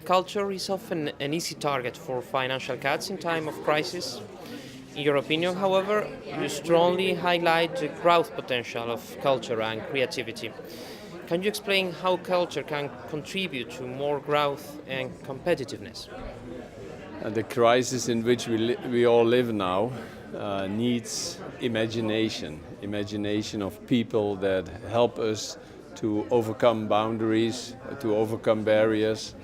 culture is often an easy target for financial cuts in time of crisis. In your opinion, however, you strongly highlight the growth potential of culture and creativity. Can you explain how culture can contribute to more growth and competitiveness? The crisis in which we all live now needs imagination of people that help us to overcome boundaries, to overcome barriers.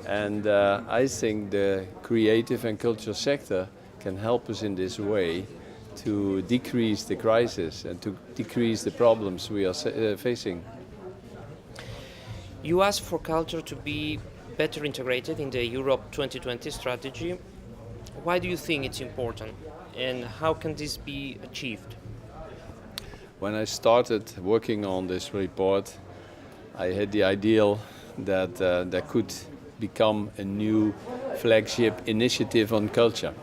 And I think the creative and cultural sector can help us in this way to decrease the crisis and to decrease the problems we are facing. You ask for culture to be better integrated in the Europe 2020 strategy. Why do you think it's important, and how can this be achieved? When I started working on this report, I had the ideal that there could become a new flagship initiative on culture.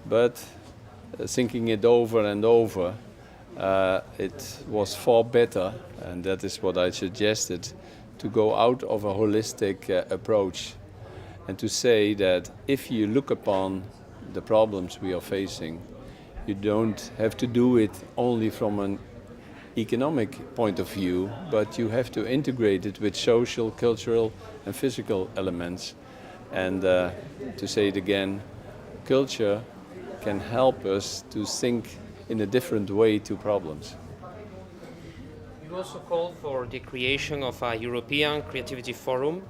But thinking it over and over, it was far better, and that is what I suggested, to go out of a holistic approach and to say that if you look upon the problems we are facing, you don't have to do it only from an economic point of view, but you have to integrate it with social, cultural and physical elements. And to say it again, culture can help us to think in a different way to problems. You also called for the creation of a European Creativity Forum.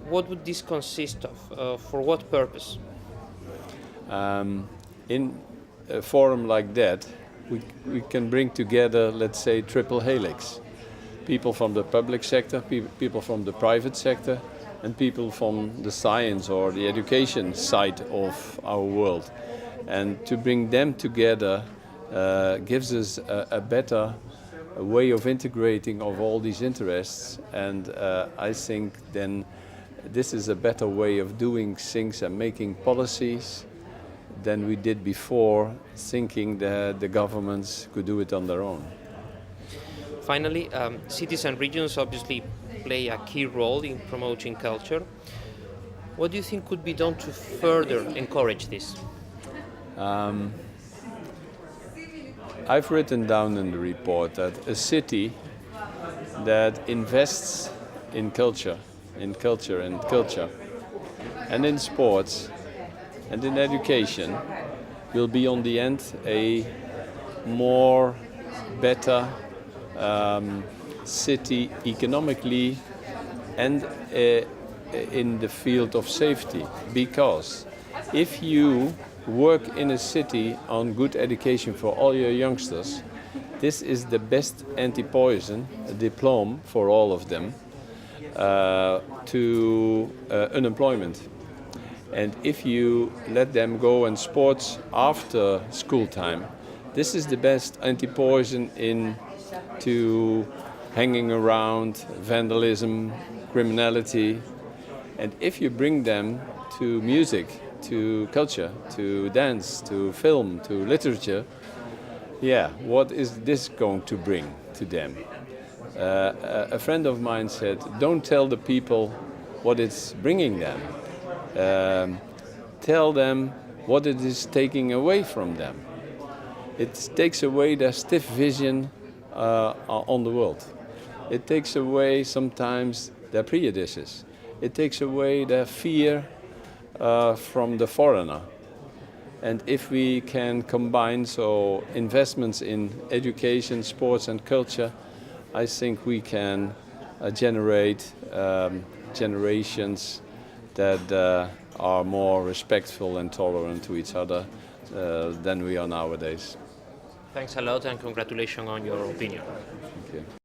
What would this consist of? For what purpose? In a forum like that, we can bring together, let's say, triple helix. People from the public sector, people from the private sector, and people from the science or the education side of our world. And to bring them together gives us a better way of integrating of all these interests, and I think then this is a better way of doing things and making policies than we did before, thinking that the governments could do it on their own. Finally, cities and regions obviously play a key role in promoting culture. What do you think could be done to further encourage this? I've written down in the report that a city that invests in culture, and in sports and in education will be on the end a more better city economically and in the field of safety. Because if you work in a city on good education for all your youngsters, this is the best anti-poison diploma for all of them to unemployment. And if you let them go in sports after school time, this is the best anti-poison into hanging around, vandalism, criminality. And if you bring them to music, to culture, to dance, to film, to literature, what is this going to bring to them? A friend of mine said, don't tell the people what it's bringing them. Tell them what it is taking away from them. It takes away their stiff vision on the world. It takes away sometimes their prejudices. It takes away their fear from the foreigner. And if we can combine investments in education, sports and culture, I think we can generate generations that are more respectful and tolerant to each other than we are nowadays. Thanks a lot and congratulations on your opinion. Thank you.